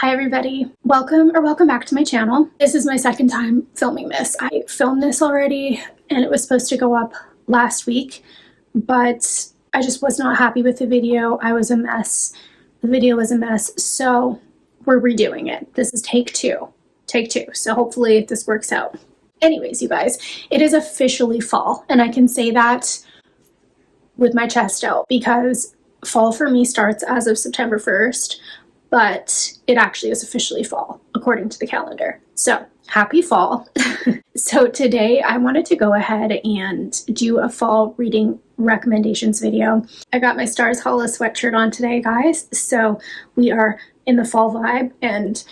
Hi everybody, welcome back to my channel. This is my second time filming this. I filmed this already and it was supposed to go up last week, but I just was not happy with the video. I was a mess. The video was a mess, so we're redoing it. This is take two, so hopefully this works out. Anyways, you guys, it is officially fall, and I can say that with my chest out because fall for me starts as of September 1st, but it actually is officially fall according to the calendar. So happy fall. So today I wanted to go ahead and do a fall reading recommendations video. I got my Stars Hollow sweatshirt on today, guys. So we are in the fall vibe, and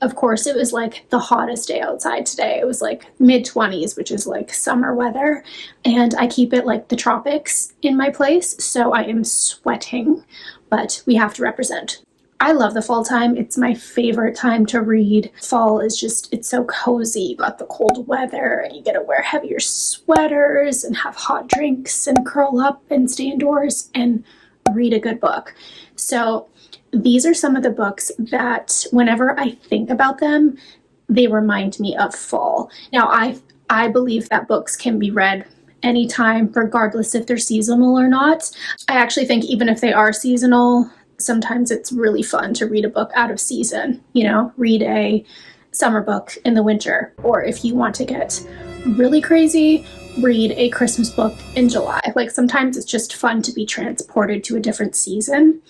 of course it was like the hottest day outside today. It was like mid-20s, which is like summer weather, and I keep it like the tropics in my place, so I am sweating, but we have to represent. I love the fall time. It's my favorite time to read. Fall is just, it's so cozy. You got the cold weather and you get to wear heavier sweaters and have hot drinks and curl up and stay indoors and read a good book. So these are some of the books that whenever I think about them, they remind me of fall. Now, I believe that books can be read anytime, regardless if they're seasonal or not. I actually think even if they are seasonal, sometimes it's really fun to read a book out of season, you know, read a summer book in the winter. Or if you want to get really crazy, read a Christmas book in July. Like sometimes it's just fun to be transported to a different season.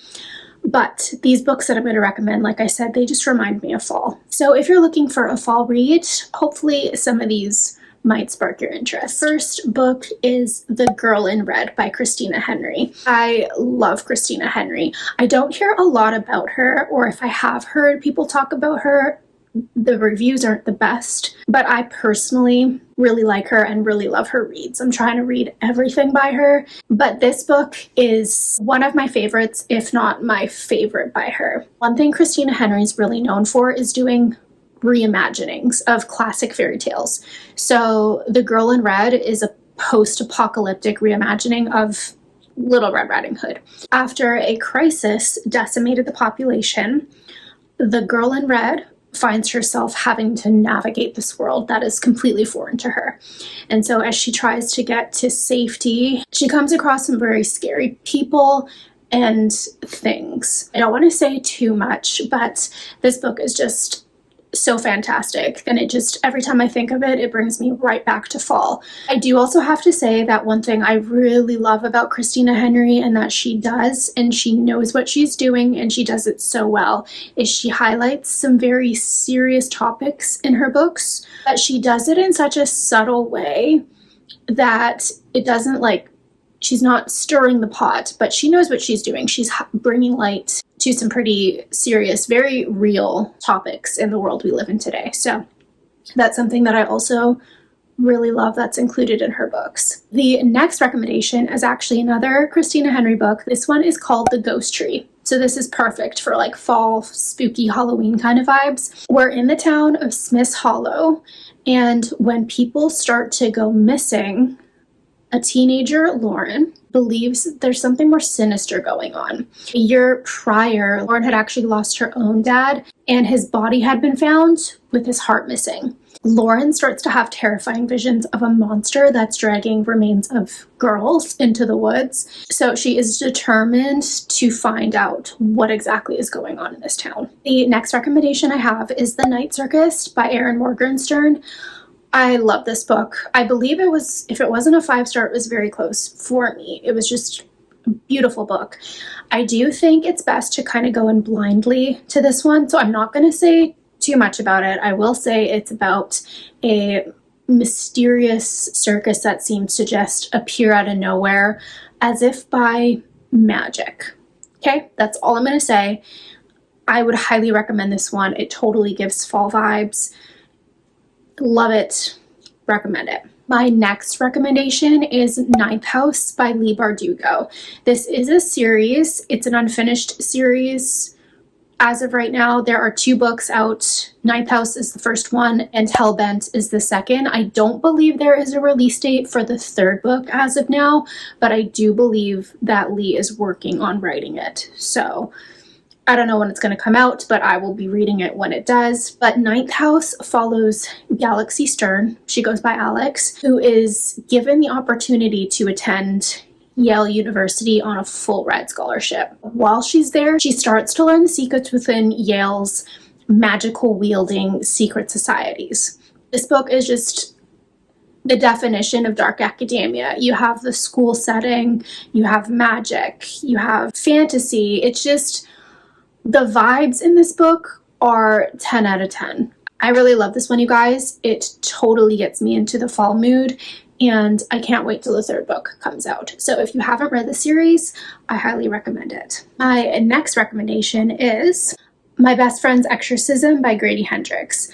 But these books that I'm going to recommend, like I said, they just remind me of fall. So if you're looking for a fall read, hopefully some of these might spark your interest. First book is The Girl in Red by Christina Henry. I love Christina Henry. I don't hear a lot about her, or if I have heard people talk about her, the reviews aren't the best, but I personally really like her and really love her reads. I'm trying to read everything by her, but this book is one of my favorites, if not my favorite by her. One thing Christina Henry is really known for is doing reimaginings of classic fairy tales. So The Girl in Red is a post-apocalyptic reimagining of Little Red Riding Hood. After a crisis decimated the population, the girl in red finds herself having to navigate this world that is completely foreign to her. And so as she tries to get to safety, she comes across some very scary people and things. I don't want to say too much, but this book is just so fantastic, and it just, every time I think of it, it brings me right back to fall. I do also have to say that one thing I really love about Christina Henry, and that she does, and she knows what she's doing and she does it so well, is she highlights some very serious topics in her books, but she does it in such a subtle way that it doesn't like, she's not stirring the pot, but she knows what she's doing. She's bringing light to some pretty serious, very real topics in the world we live in today. So that's something that I also really love that's included in her books. The next recommendation is actually another Christina Henry book. This one is called The Ghost Tree. So this is perfect for like fall, spooky Halloween kind of vibes. We're in the town of Smith's Hollow, and when people start to go missing, a teenager, Lauren, believes there's something more sinister going on. A year prior, Lauren had actually lost her own dad, and his body had been found with his heart missing. Lauren starts to have terrifying visions of a monster that's dragging remains of girls into the woods. So she is determined to find out what exactly is going on in this town. The next recommendation I have is The Night Circus by Erin Morgenstern. I love this book. I believe it was, if it wasn't a 5-star, it was very close for me. It was just a beautiful book. I do think it's best to kind of go in blindly to this one, so I'm not going to say too much about it. I will say it's about a mysterious circus that seems to just appear out of nowhere as if by magic. Okay, that's all I'm going to say. I would highly recommend this one. It totally gives fall vibes. Love it. Recommend it. My next recommendation is Ninth House by Leigh Bardugo. This is a series. It's an unfinished series. As of right now, there are 2 books out. Ninth House is the first one, and Hellbent is the second. I don't believe there is a release date for the 3rd book as of now, but I do believe that Leigh is working on writing it. So I don't know when it's going to come out, but I will be reading it when it does. But Ninth House follows Galaxy Stern. She goes by Alex, who is given the opportunity to attend Yale University on a full ride scholarship. While she's there, she starts to learn the secrets within Yale's magical wielding secret societies. This book is just the definition of dark academia. You have the school setting, you have magic, you have fantasy. It's just, the vibes in this book are 10 out of 10. I really love this one, you guys. It totally gets me into the fall mood, and I can't wait till the third book comes out. So if you haven't read the series, I highly recommend it. My next recommendation is My Best Friend's Exorcism by Grady Hendrix.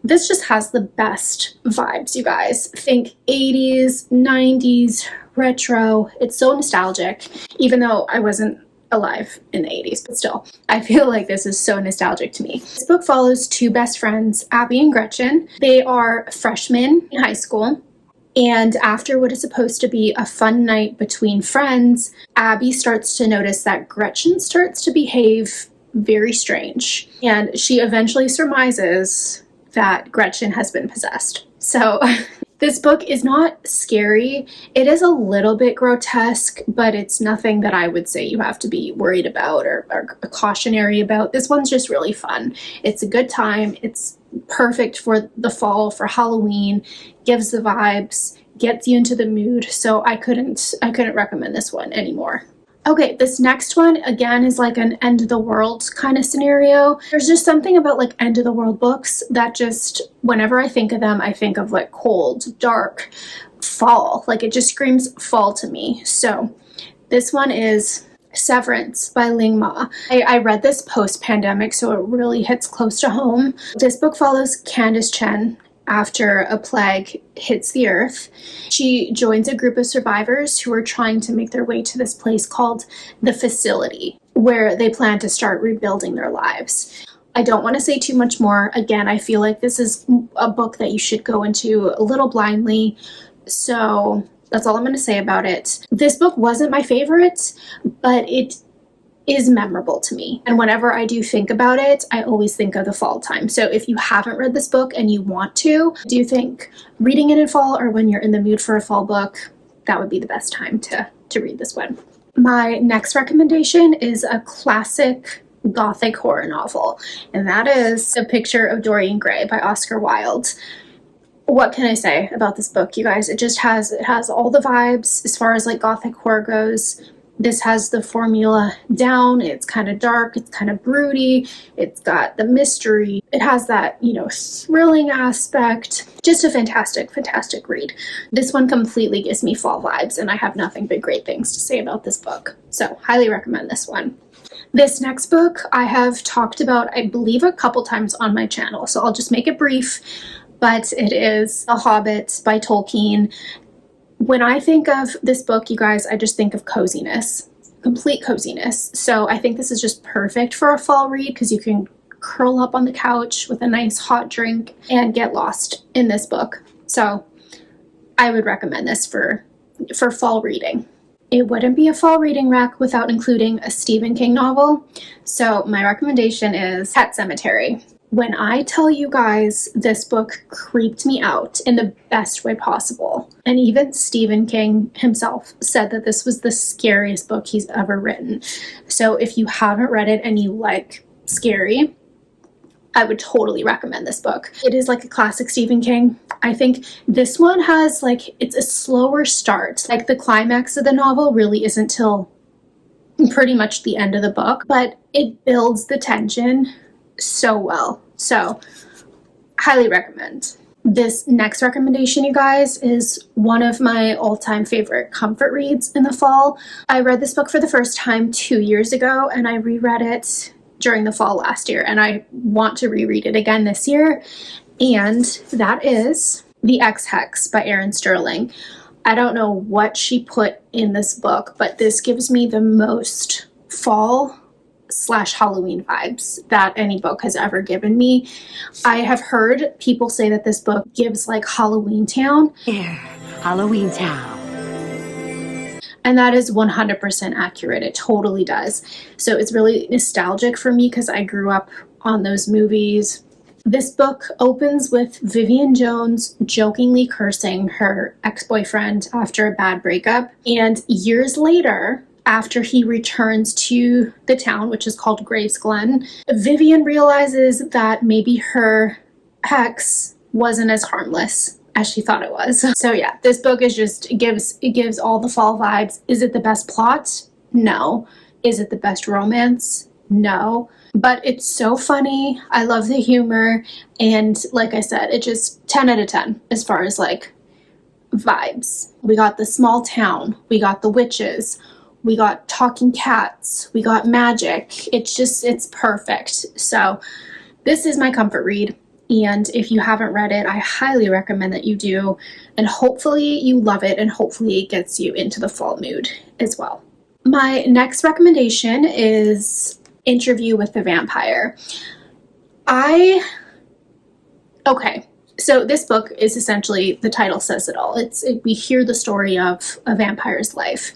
This just has the best vibes, you guys. Think 80s, 90s, retro. It's so nostalgic, even though I wasn't alive in the 80s, but still, I feel like this is so nostalgic to me. This book follows two best friends, Abby and Gretchen. They are freshmen in high school, and after what is supposed to be a fun night between friends, Abby starts to notice that Gretchen starts to behave very strange, and she eventually surmises that Gretchen has been possessed. So this book is not scary. It is a little bit grotesque, but it's nothing that I would say you have to be worried about or cautionary about. This one's just really fun. It's a good time. It's perfect for the fall, for Halloween, gives the vibes, gets you into the mood. So I couldn't recommend this one anymore. Okay, this next one, again, is like an end of the world kind of scenario. There's just something about like end of the world books that just, whenever I think of them, I think of like cold, dark, fall. Like it just screams fall to me. So this one is Severance by Ling Ma. I read this post-pandemic, so it really hits close to home. This book follows Candace Chen after a plague hits the earth. She joins a group of survivors who are trying to make their way to this place called the Facility, where they plan to start rebuilding their lives. I don't want to say too much more. Again, I feel like this is a book that you should go into a little blindly, so that's all I'm going to say about it. This book wasn't my favorite, but it is memorable to me. And whenever I do think about it, I always think of the fall time. So if you haven't read this book and you want to, do you think reading it in fall or when you're in the mood for a fall book, that would be the best time to read this one. My next recommendation is a classic gothic horror novel, and that is A Picture of Dorian Gray by Oscar Wilde. What can I say about this book, you guys? It has all the vibes as far as like gothic horror goes. This has the formula down. It's kind of dark. It's kind of broody. It's got the mystery. It has that, thrilling aspect. Just a fantastic, fantastic read. This one completely gives me fall vibes, and I have nothing but great things to say about this book. So highly recommend this one. This next book I have talked about, I believe, a couple times on my channel, so I'll just make it brief, but it is The Hobbit by Tolkien. When I think of this book, you guys, I just think of coziness, complete coziness. So I think this is just perfect for a fall read because you can curl up on the couch with a nice hot drink and get lost in this book. So I would recommend this for fall reading. It wouldn't be a fall reading rack without including a Stephen King novel. So my recommendation is Pet Sematary. When I tell you guys, this book creeped me out in the best way possible. And even Stephen King himself said that this was the scariest book he's ever written. So if you haven't read it and you like scary, I would totally recommend this book. It is like a classic Stephen King. I think this one has it's a slower start. Like the climax of the novel really isn't till pretty much the end of the book, but it builds the tension so well. So highly recommend. This next recommendation, you guys, is one of my all-time favorite comfort reads in the fall. I read this book for the first time 2 years ago, and I reread it during the fall last year, and I want to reread it again this year, and that is The Ex-Hex by Erin Sterling. I don't know what she put in this book, but this gives me the most fall/Halloween vibes that any book has ever given me. I have heard people say that this book gives like Halloween Town. Yeah, Halloween Town. And that is 100% accurate. It totally does. So it's really nostalgic for me because I grew up on those movies. This book opens with Vivian Jones jokingly cursing her ex-boyfriend after a bad breakup. And years later, after he returns to the town, which is called Graves Glen, Vivian realizes that maybe her ex wasn't as harmless as she thought it was. So yeah, this book is just, it gives all the fall vibes. Is it the best plot? No. Is it the best romance? No. But it's so funny. I love the humor. And like I said, it just 10 out of 10 as far as like vibes. We got the small town. We got the witches. We got talking cats. We got magic. It's perfect. So this is my comfort read. And if you haven't read it, I highly recommend that you do. And hopefully you love it, and hopefully it gets you into the fall mood as well. My next recommendation is Interview with the Vampire. Okay, so this book is essentially, the title says it all. We hear the story of a vampire's life.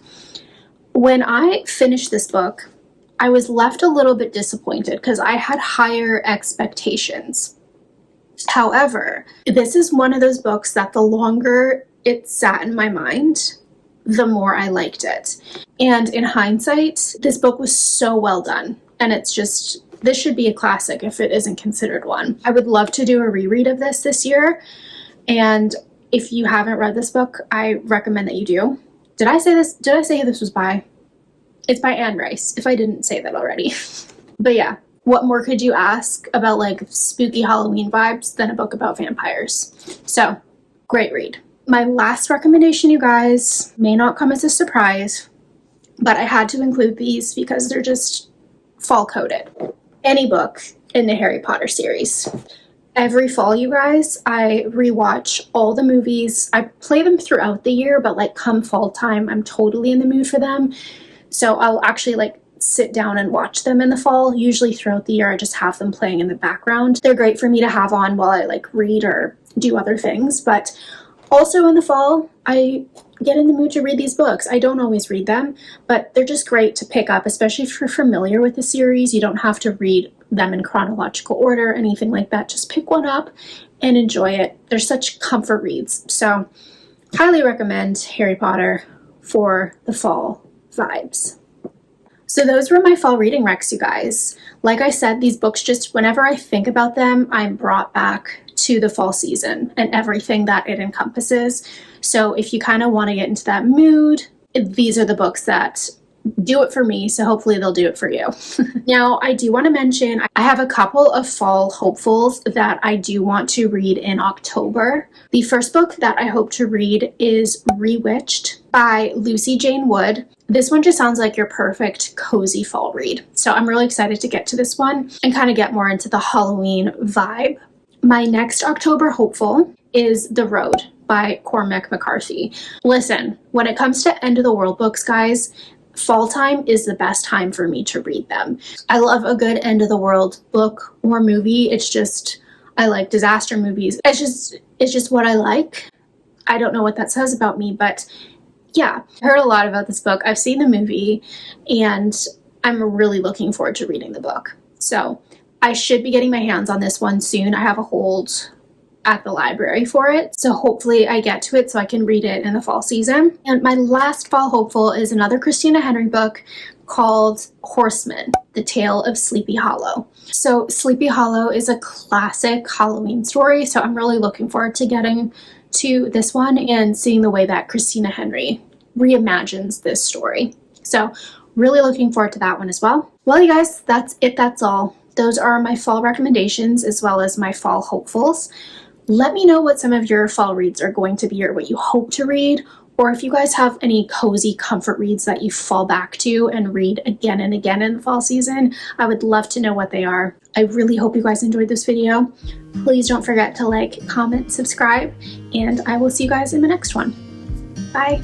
When I finished this book, I was left a little bit disappointed because I had higher expectations. However, this is one of those books that the longer it sat in my mind, the more I liked it. And in hindsight, this book was so well done. And this should be a classic if it isn't considered one. I would love to do a reread of this year. And if you haven't read this book, I recommend that you do. Did I say who this was by? It's by Anne Rice, if I didn't say that already. But yeah. What more could you ask about like spooky Halloween vibes than a book about vampires? So, great read. My last recommendation, you guys, may not come as a surprise, but I had to include these because they're just fall coded. Any book in the Harry Potter series. Every fall, you guys, I rewatch all the movies. I play them throughout the year, but like come fall time, I'm totally in the mood for them. So I'll actually like sit down and watch them in the fall. Usually throughout the year, I just have them playing in the background. They're great for me to have on while I like read or do other things, but also in the fall, I get in the mood to read these books. I don't always read them, but they're just great to pick up, especially if you're familiar with the series. You don't have to read them in chronological order, anything like that. Just pick one up and enjoy it. They're such comfort reads. So highly recommend Harry Potter for the fall vibes. So those were my fall reading recs, you guys. Like I said, these books just, whenever I think about them, I'm brought back to the fall season and everything that it encompasses. So if you kind of want to get into that mood, these are the books that do it for me, so hopefully they'll do it for you. Now, I do want to mention, I have a couple of fall hopefuls that I do want to read in October. The first book that I hope to read is Rewitched by Lucy Jane Wood. This one just sounds like your perfect cozy fall read. So I'm really excited to get to this one and kind of get more into the Halloween vibe. My next October hopeful is The Road by Cormac McCarthy. Listen, when it comes to end of the world books, guys, fall time is the best time for me to read them. I love a good end of the world book or movie. I like disaster movies. It's just what I like. I don't know what that says about me, but yeah, I heard a lot about this book. I've seen the movie and I'm really looking forward to reading the book. So I should be getting my hands on this one soon. I have a hold at the library for it. So hopefully I get to it so I can read it in the fall season. And my last fall hopeful is another Christina Henry book called Horseman, The Tale of Sleepy Hollow. So Sleepy Hollow is a classic Halloween story. So I'm really looking forward to getting to this one and seeing the way that Christina Henry reimagines this story. So really looking forward to that one as well. Well, you guys, that's it. That's all. Those are my fall recommendations as well as my fall hopefuls. Let me know what some of your fall reads are going to be or what you hope to read, or if you guys have any cozy comfort reads that you fall back to and read again and again in the fall season. I would love to know what they are. I really hope you guys enjoyed this video. Please don't forget to like, comment, subscribe, and I will see you guys in the next one. Bye.